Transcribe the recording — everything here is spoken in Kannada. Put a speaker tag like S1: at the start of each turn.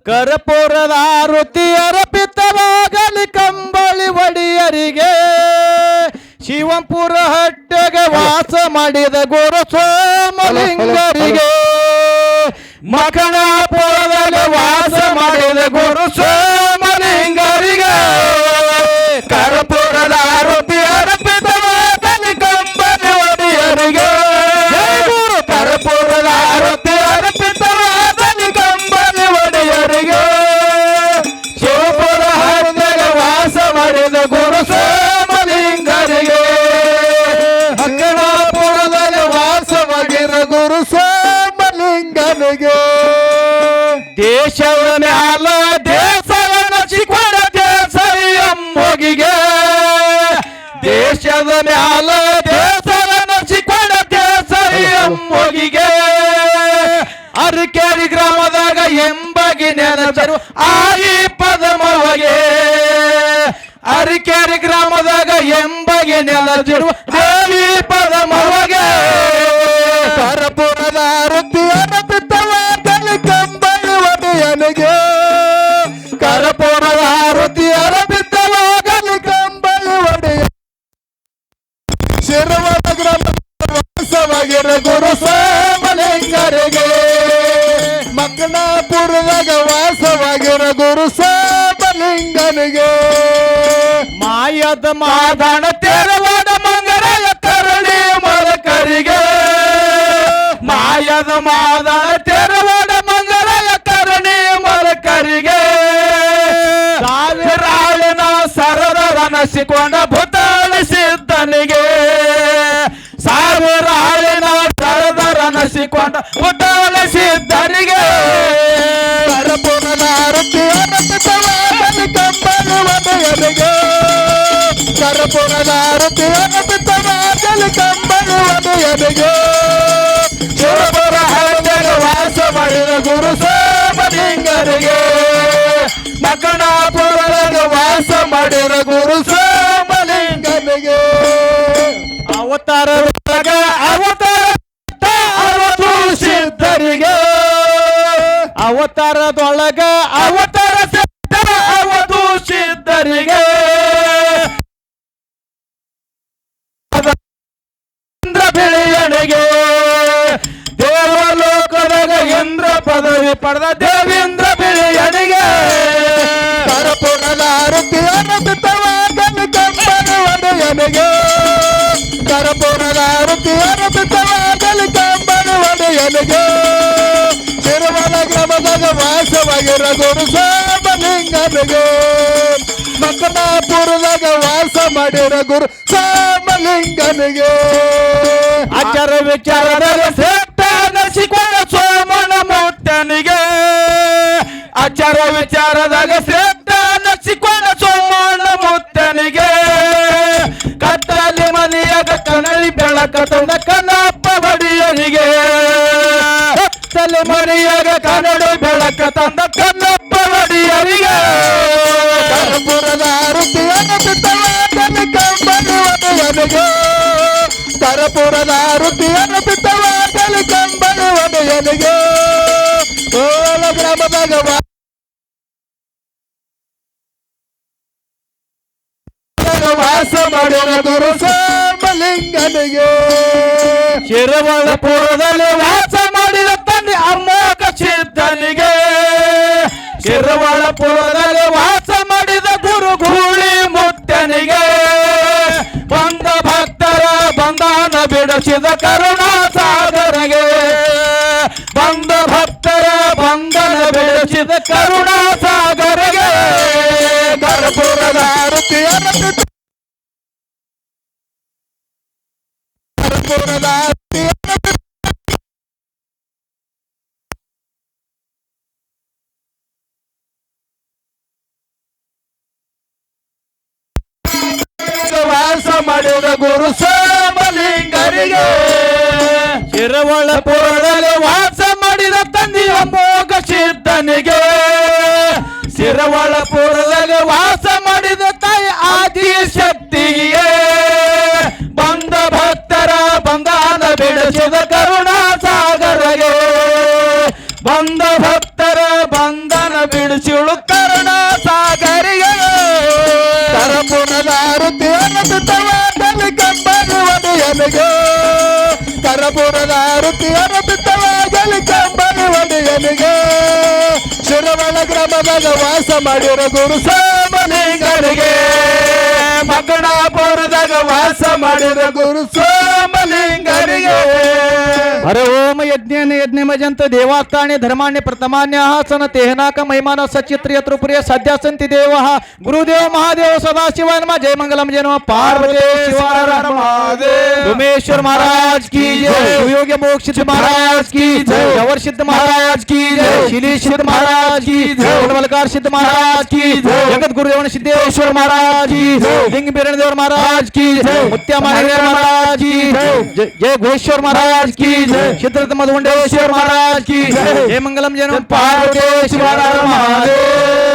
S1: ಕರ್ಪೂರದ ಆರುತಿ ಅರ್ಪಿತವಾಗಲಿ ಕಂಬಳಿ ಒಡೆಯರಿಗೆ ಶಿವಂಪುರ ಹಟ್ಟೆಗೆ ವಾಸ ಮಾಡಿದ ಗುರು ಸೋಮಲಿಂಗರಿಗೆ ಮಕಣಾಪುರದಲ್ಲಿ ವಾಸ ಮಾಡಿದ ಗುರು ಸೋಮಲಿಂಗರಿಗೆ ಕರ್ಪೂರದ ಆರುತಿ ಅರ್ಪಿತವಾಗಲಿ ಕಂಬಳಿ ಒಡೆಯರಿಗೆ ಕರ್ಪೂರದ ಆರುತಿ ಅರ್ಪಿತವಾಗಲಿ ಕಂಬಳಿ ಒಡೆಯರಿಗೆ ಶಿವಪುರ ಹಟ್ಟೆಗೆ ವಾಸ ಮಾಡಿದ ಗುರು ಸೋಮಲಿಂಗರಿಗೆ ಮಕಣಾಪುರದಲ್ಲಿ ವಾಸವಾಗಿರ ಗುರು ಸೋಮಲಿಂಗನಿಗೆ ದೇಶದ ಮ್ಯಾಲ ದೇಶವನ್ನ ಚಿಕ್ಕೋಡ ದೇಶ ಎಂಬೊಗಿಗೆ ದೇಶದ ಮ್ಯಾಲ ದೇಶವನ್ನ ಚಿಕ್ಕೋಡ ದೇಶ ಎಂಬೊಗಿಗೆ ಅರಕೇರಿ ಗ್ರಾಮದಾಗ ಎಂಬಗಿ ನೆನಚರು ಆಯಿ ಪದಮವಗೆ ಅರಕೇರಿ ಗ್ರಾಮದಾಗ ಎಂಬಗಿ ನೆನಚರು ದೇವಿ ಪದಮವಗೆ ಕರ್ಪೂರದ ಆರತಿ ಅರ್ಪಿತವಾಗಲಿ ಕಂಬಳಿ ಒಡೆಯನಿಗೆ ಕರ್ಪೂರದ ಆರತಿ ಅರ್ಪಿತವಾಗಲಿ ಕಂಬಳಿ ಒಡೆಯ ಶಿರವರ ಗ್ರಾಮದ ವಾಸವಾಗಿರ ಗುರು ಸೋಮಲಿಂಗರಿಗೆ ಮಕಣಾಪುರದಾಗ ವಾಸವಾಗಿರ ಗುರು ಸೋಮಲಿಂಗನಿಗೆ ಮಾಯದ ಮಾದಣ ತೆರವಾಡ ಮಂಗರಾಯ ಕರಡಿ ಮಲಕರಿಗೆ ಮಾಯದ ಮಾದಣ ತೆರವಾಡ ಮಂಗರಾಯ ಕರಣಿ ಮಲಕರಿಗೆ ಸಾವಿರಾಳಿನ ಸರದರನಸಿಕೊಂಡ ಭೂತಾಳಿ ಸಿದ್ಧನಿಗೆ ಸಾವಿರಾಳಿನ ಸರದರನಸಿಕೊಂಡ ಭೂತಾಳಿ ಸಿದ್ಧನಿಗೆ ಕರ್ಪೂರದ ಆರತಿ ಅರ್ಪಿತವಾಗಲಿ ಕಂಬಳಿ ಒಡೆಯನಿಗೆ ಕರ್ಪೂರದ ಆರತಿ ಅರ್ಪಿತವಾಗಲಿ ಕಂಬಳಿ ಒಡೆಯನಿಗೆ ಶಿವಪುರ ಹಟ್ಟೆಗೆ ವಾಸ ಮಾಡಿದ ಗುರು ಸೋಮಲಿಂಗರಿಗೆ ಮಕಣಾಪುರದಲ್ಲಿ ವಾಸ ಮಾಡಿದ ಗುರು ಸೋಮಲಿಂಗನಿಗೆ ಅವತಾರದೊಳಗ ಅವತಾರ ಅರವತ್ತು ಸಿದ್ಧರಿಗೆ ಅವತಾರದೊಳಗ ಅವತಾರ ಸಿದ್ಧರ ಅವತ್ತು ಸಿದ್ಧರಿಗೆ ಇಂದ್ರ ಬಿಳಿಯನಿಗೆ ದೇವಲೋಕದಾಗ ಇಂದ್ರ ಪದವಿ ಪಡೆದ ದೇವೇಂದ್ರ ಬಿಳಿಯನಿಗೆ ಕರ್ಪೂರದ ಆರತಿ ಅರ್ಪಿತವಾಗಲಿ ಕಂಬಳಿ ಒಡೆಯನಿಗೆ ಕರ್ಪೂರದ ಆರತಿ ಅರ್ಪಿತವಾಗಲಿ ಕಂಬಳಿ ಒಡೆಯನಿಗೆ ಶಿರವರ ಗ್ರಾಮದಾಗ ವಾಸವಾಗಿರ ಗುರು ಸೋಮಲಿಂಗನಿಗೆ ಮಕಣಾಪುರದಾಗ ವಾಸ ಮಾಡಿರ ಗುರು ಸೋಮಲಿಂಗನಿಗೆ ಆಚಾರ ವಿಚಾರದಾಗ ಶ್ರೇಷ್ಠ ನಸಿಕೊಂಡ ಸೋಮನ ಮುತ್ತನಿಗೆ ಆಚಾರ ವಿಚಾರದಾಗ ಶ್ರೇಷ್ಠ ನಸಿಕೊಂಡ ಸೋಮನ ಮುತ್ತನಿಗೆ ಕತ್ತಲಿ ಮನೆಯಾಗ ಕನಳಿ ಬೆಳಕ ತಂದ ಕನ್ನಪ್ಪ ಬಡಿಯನಿಗೆ ಕತ್ತಲಿ ಮನೆಯಾಗ ಕನ್ನಡಿ ಬೆಳಕ ತಂದ ಕನ್ನಪ್ಪ ಬಡಿಯನಿಗೆ ಕರ್ಪೂರದ ಆರತಿ ಅರ್ಪಿತವಾಗಲಿ ಕಂಬಳಿ ಒಡೆಯನಿಗೆ ಕರ್ಪೂರದ ಆರತಿ ಅರ್ಪಿತವಾಗಲಿ ಕಂಬಳಿ ಒಡೆಯನಿಗೆ ಕೋಲ ಗ್ರಾಮದಾಗ ವಾಸ ಮಾಡಿದ ಗುರು ಸೋಮಲಿಂಗನಿಗೆ ಶಿರವಳಪುರದಲ್ಲಿ ವಾಸ ಮಾಡಿದ ತಂದೆ ಅಮೋಘ ಸಿದ್ಧನಿಗೆ ಶಿರವಳಪುರದಲ್ಲಿ ವಾಸ ಮಾಡಿದ ಗುರು ಗೂಳಿ ಮುತ್ತನಿಗೆ ಬಂದ ಭಕ್ತರ ಬಂಧನ ಬಿಡಿಸಿದ ಕರುಣಾ ಸಾಗರಗೆ ಬಂದ ಭಕ್ತರ ಬಂಧನ ಬಿಡಿಸಿದ ಕರುಣಾ ಸಾಗರಗೆ ಕರ್ಪೂರದ ಆರತಿ ಕರ್ಪೂರದ ಆರತಿ ವಾಸ ಮಾಡಿದ ಗುರು ಸೋಮಲಿಂಗರಿಗೆ ಶಿರವಳಪುರದಲ್ಲಿ ವಾಸ ಮಾಡಿದ ತಂದೆ ಅಮೋಘ ಸಿದ್ಧನಿಗೆ ಶಿರವಳಪುರದಲ್ಲಿ ವಾಸ ಮಾಡಿದ ತಾಯಿ ಆದಿ ಶಕ್ತಿಗೆ ಬಂದ ಭಕ್ತರ ಬಂಧನ ಬಿಡಿಸಿದ ಕರುಣಾ ಸಾಗರಗೆ ಬಂದ ಭಕ್ತರ ಬಂಧನ ಬಿಡ
S2: ಪುರದ ಆರುತಿಯನ್ನು ಬಿತ್ತವಾಗಲಿ ಕಂಬನಿ ಒಡೆಯನಿಗೆ ಶಿರವಳ ಗ್ರಾಮದಾಗ ವಾಸ ಮಾಡಿರೋ ಗುರು ಸೋಮಲಿಂಗನಿಗೆ
S1: ಮಕ್ಕಣಾಪುರದಾಗ ವಾಸ ಮಾಡಿದ ಗುರು ಸೋಮಲಿಂಗನಿಗೆ
S3: हरे ओम यज्ञ यज्ञमजंत देवास्ताने धर्मान्य प्रथमान्य सन तेहनाक महिमान सचित्र यत्रुप्रिय सद्या संति देव गुरुदेव महादेव सदाशिवाय नमः जय मंगलम जय नमः पार्वती शिवार उमेश्वर महाराज की जय योग्य मोक्ष महाराज की जय जवर सिद्ध महाराज की जय शिली सिद्ध महाराज की जय वलकार सिद्ध महाराज की जय जगत गुरुदेव सिद्धेश्वर महाराज की जय लिंग बीरेंद्र महाराज की जय मुत्या महाराज की जय जय घोषेश्वर महाराज की जय सिद्धार्थ मधुमंडेश्वर महाराज की जय मंगलम जय पार्वती शिवार महादेव।